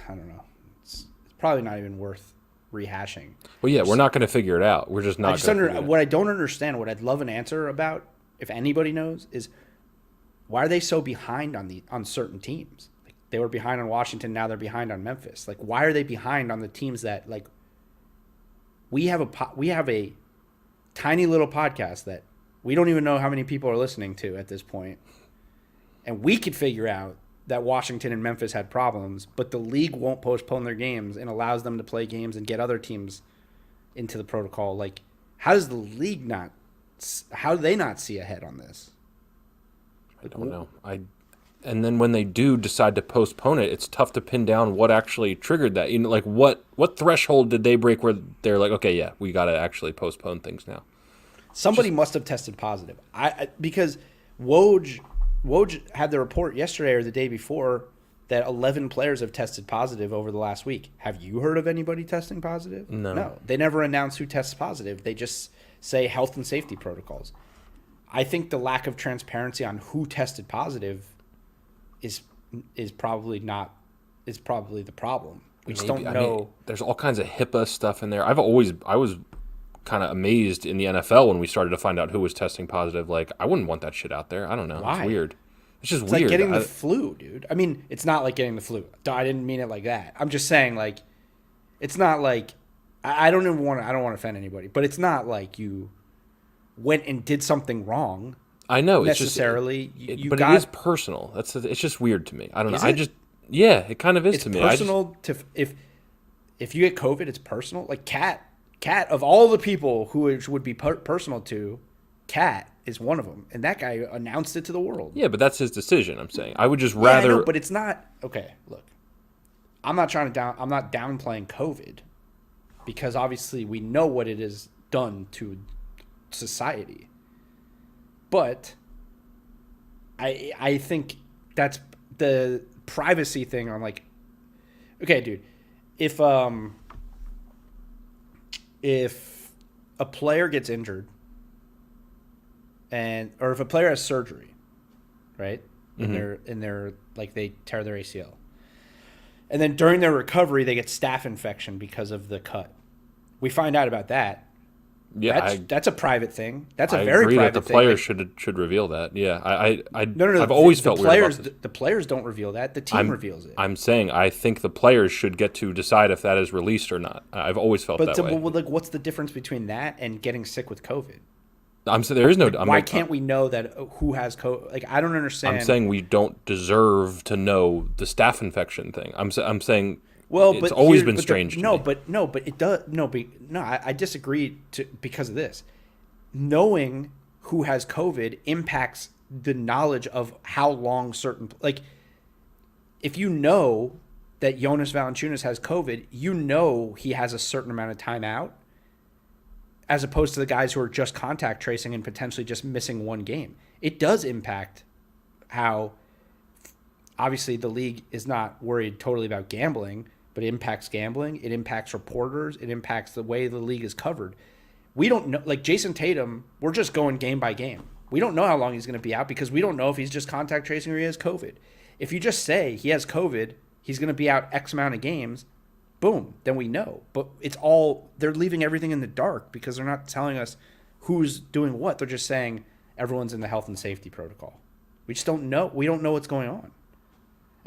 don't know. It's probably not even worth rehashing. Well, yeah, we're not going to figure it out. We're just not. What I don't understand, what I'd love an answer about, if anybody knows, is why are they so behind on certain teams? Like, they were behind on Washington, now they're behind on Memphis. Like, why are they behind on the teams that like we have a tiny little podcast that we don't even know how many people are listening to at this point, and we could figure out that Washington and Memphis had problems, but the league won't postpone their games and allows them to play games and get other teams into the protocol. Like, how does the league how do they not see ahead on this? I don't know. And then when they do decide to postpone it, it's tough to pin down what actually triggered that. Like what threshold did they break where they're like, okay, yeah, we got to actually postpone things now. Somebody must have tested positive. Because Woj had the report yesterday or the day before that 11 players have tested positive over the last week. Have you heard of anybody testing positive? No. They never announce who tests positive. They just say health and safety protocols. I think the lack of transparency on who tested positive is probably the problem. We just don't know. I mean, there's all kinds of HIPAA stuff in there. I was kind of amazed in the NFL when we started to find out who was testing positive. Like, I wouldn't want that shit out there. I don't know. Why? It's weird. It's just It's weird. like getting the flu, dude. I mean, it's not like getting the flu. I didn't mean it like that. I'm just saying, like, it's not like I don't want to offend anybody, but it's not like you went and did something wrong. I know necessarily. But it is personal. It's just weird to me. I don't know. It kind of is to me. It's personal if you get COVID, it's personal. Like Kat of all the people who it would be personal to, Kat is one of them, and that guy announced it to the world. Yeah, but that's his decision. I'm saying I would just rather. I know, but it's not okay. Look, I'm not downplaying COVID, because obviously we know what it has done to society. But I think that's the privacy thing. I'm like, okay, dude, if a player gets injured or if a player has surgery, right? And they're like they tear their ACL. And then during their recovery they get staph infection because of the cut. We find out about that. Yeah, that's a private thing. That's a I very agree private that the thing. players should reveal that. Yeah, No. I've always felt weird about this. The players don't reveal that. The team reveals it. I'm saying I think the players should get to decide if that is released or not. I've always felt that way. But like, what's the difference between that and getting sick with COVID? I'm saying there is no. Why can't we know that who has COVID? Like, I don't understand. I'm saying we don't deserve to know the staph infection thing. I'm saying. Well, it's always been strange to me. But it does. I disagree because of this. Knowing who has COVID impacts the knowledge of how long certain, like, if you know that Jonas Valanciunas has COVID, you know he has a certain amount of time out, as opposed to the guys who are just contact tracing and potentially just missing one game. It does impact how, obviously, the league is not worried totally about gambling, but it impacts gambling. It impacts reporters. It impacts the way the league is covered. We don't know, like Jason Tatum, we're just going game by game. We don't know how long he's going to be out because we don't know if he's just contact tracing or he has COVID. If you just say he has COVID, he's going to be out X amount of games, boom, then we know. But they're leaving everything in the dark because they're not telling us who's doing what. They're just saying everyone's in the health and safety protocol. We just don't know. We don't know what's going on.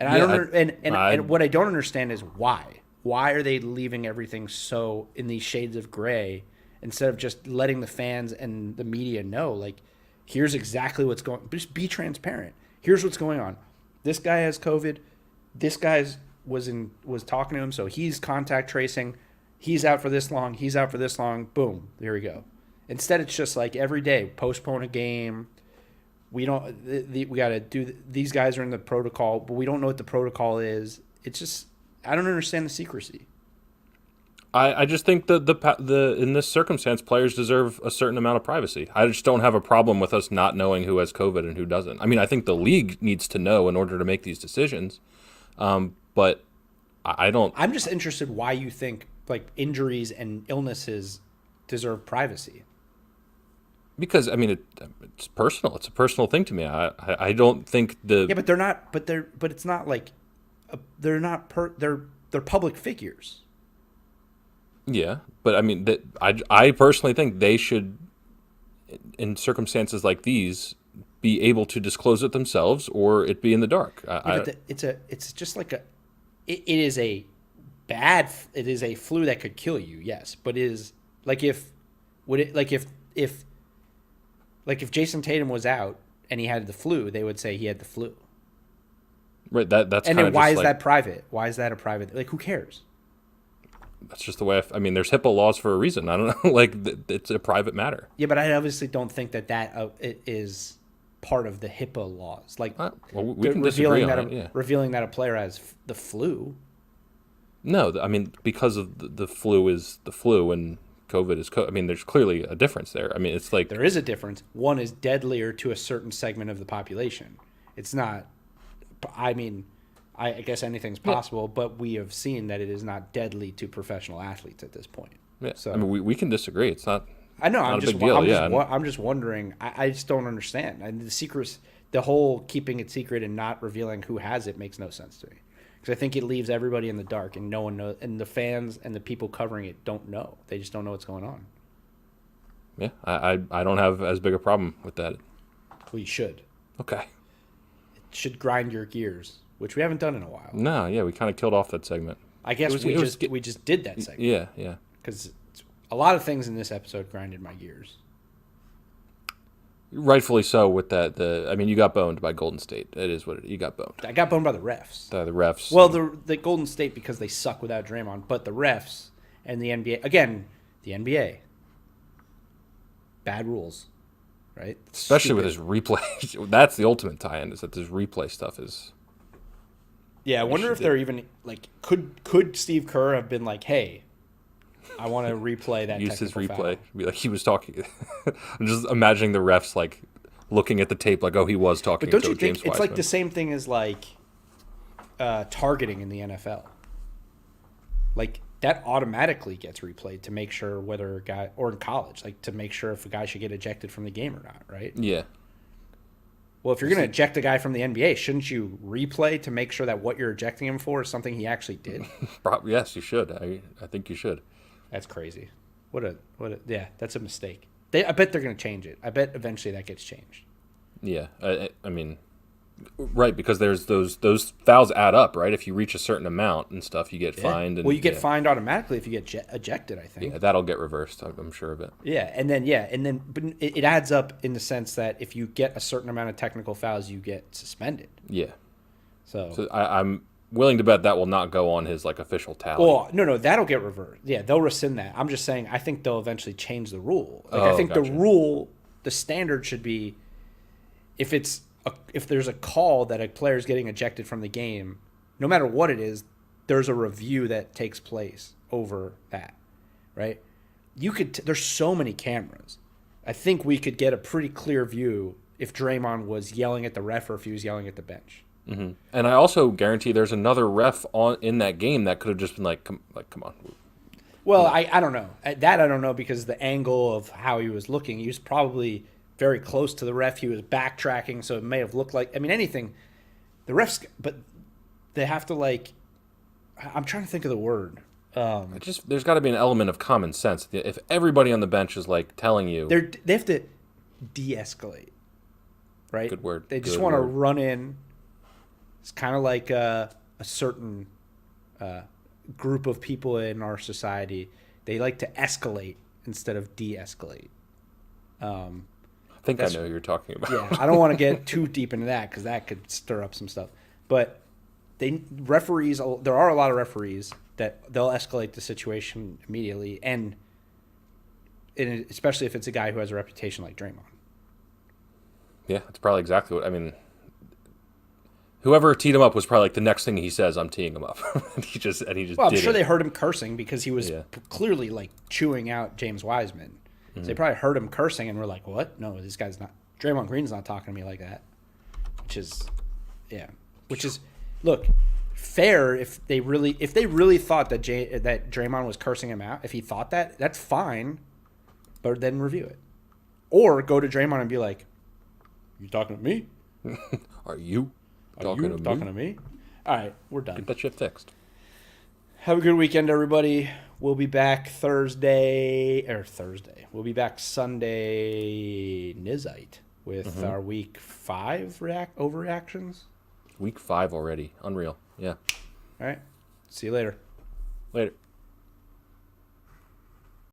And and what I don't understand is why. Why are they leaving everything so in these shades of gray instead of just letting the fans and the media know, like, here's exactly what's going on. Just be transparent. Here's what's going on. This guy has COVID. This guy was talking to him, so he's contact tracing. He's out for this long. He's out for this long. Boom. There we go. Instead, it's just like every day, postpone a game. We don't. We got to do. These guys are in the protocol, but we don't know what the protocol is. It's just, I don't understand the secrecy. I just think the in this circumstance, players deserve a certain amount of privacy. I just don't have a problem with us not knowing who has COVID and who doesn't. I mean, I think the league needs to know in order to make these decisions, but I don't. I'm just interested why you think like injuries and illnesses deserve privacy. Because I mean, it's personal. It's a personal thing to me. I don't think but they're not. But it's not like they're not. They're public figures. Yeah, but I mean, I personally think they should, in circumstances like these, be able to disclose it themselves, or it be in the dark. It's just like it is a flu that could kill you. Yes, but if Jason Tatum was out and he had the flu, they would say he had the flu. Right. That's and then why is that private? Why is that a private? Like, who cares? That's just the way. I mean, there's HIPAA laws for a reason. I don't know. Like, it's a private matter. Yeah, but I obviously don't think that it is part of the HIPAA laws. Like, well, we can disagree on it. Yeah. Revealing that a player has the flu. No, I mean, because of the flu is the flu and COVID is COVID. I mean, there's clearly a difference there. I mean, it's like there is a difference. One is deadlier to a certain segment of the population. It's not. I mean, I guess anything's possible, but we have seen that it is not deadly to professional athletes at this point. Yeah. So I mean, we can disagree. It's not. I know. Not a big deal. I'm just wondering. I just don't understand. And the whole keeping it secret and not revealing who has it makes no sense to me. Because I think it leaves everybody in the dark, and no one knows. And the fans and the people covering it don't know. They just don't know what's going on. Yeah, I don't have as big a problem with that. Well, you should. Okay. It should grind your gears, which we haven't done in a while. No, yeah, we kind of killed off that segment. I guess we just did that segment. Yeah. Because a lot of things in this episode grinded my gears. Rightfully so with that. I mean, you got boned by Golden State. It is what you got boned. I got boned by the refs. The refs. Well, the Golden State because they suck without Draymond, but the refs and the NBA again, the NBA. Bad rules, right? Especially with his replay. That's the ultimate tie-in, is that this replay stuff is. Yeah, I wonder if they're even like could Steve Kerr have been like, "Hey, I want to replay that." Use his replay. Foul. Be like he was talking. I'm just imagining the refs like looking at the tape, like, oh, he was talking. But don't to you think James it's Wiseman. like the same thing as like targeting in the NFL? Like that automatically gets replayed to make sure whether a guy, or in college, like to make sure if a guy should get ejected from the game or not, right? Yeah. Well, if you're going to eject a guy from the NBA, shouldn't you replay to make sure that what you're ejecting him for is something he actually did? Yes, you should. I think you should. That's crazy. Yeah, that's a mistake. I bet they're going to change it. I bet eventually that gets changed. Yeah, I mean, right, because there's those fouls add up, right? If you reach a certain amount and stuff, you get fined. And, well, you get fined automatically if you get ejected, I think. Yeah, that'll get reversed, I'm sure of it. Yeah, and then but it adds up in the sense that if you get a certain amount of technical fouls, you get suspended. Yeah. So I'm willing to bet that will not go on his like official tally. Well, no, that'll get reversed. Yeah, they'll rescind that. I'm just saying I think they'll eventually change the rule. I think gotcha. The standard should be if there's a call that a player is getting ejected from the game, no matter what it is, there's a review that takes place over that, right? There's so many cameras. I think we could get a pretty clear view if Draymond was yelling at the ref or if he was yelling at the bench. Mm-hmm. And I also guarantee there's another ref in that game that could have just been like, come on. Well, I don't know. That I don't know because the angle of how he was looking, he was probably very close to the ref. He was backtracking, so it may have looked like, I mean, anything. The refs, but they have to like, I'm trying to think of the word. There's got to be an element of common sense. If everybody on the bench is like telling you. They have to de-escalate, right? Good word. They just want to run in. It's kind of like a certain group of people in our society. They like to escalate instead of de-escalate. I think I know who you're talking about. Yeah, I don't want to get too deep into that because that could stir up some stuff. But there are a lot of referees that they'll escalate the situation immediately, and especially if it's a guy who has a reputation like Draymond. Yeah, that's probably exactly what I mean. Whoever teed him up was probably like the next thing he says, "I'm teeing him up," and he just. Well, I'm sure they heard him cursing because he was clearly like chewing out James Wiseman. Mm-hmm. So they probably heard him cursing and were like, "What? No, this guy's not. Draymond Green's not talking to me like that." Which is, look, fair if they really thought that that Draymond was cursing him out. If he thought that, that's fine, but then review it, or go to Draymond and be like, "You talking to me? Are you?" Talking to me? All right, we're done. Get that shit fixed. Have a good weekend, everybody. We'll be back Thursday. We'll be back Sunday Nizite with our Week 5 overreactions. Week 5 already. Unreal. Yeah. All right. See you later. Later.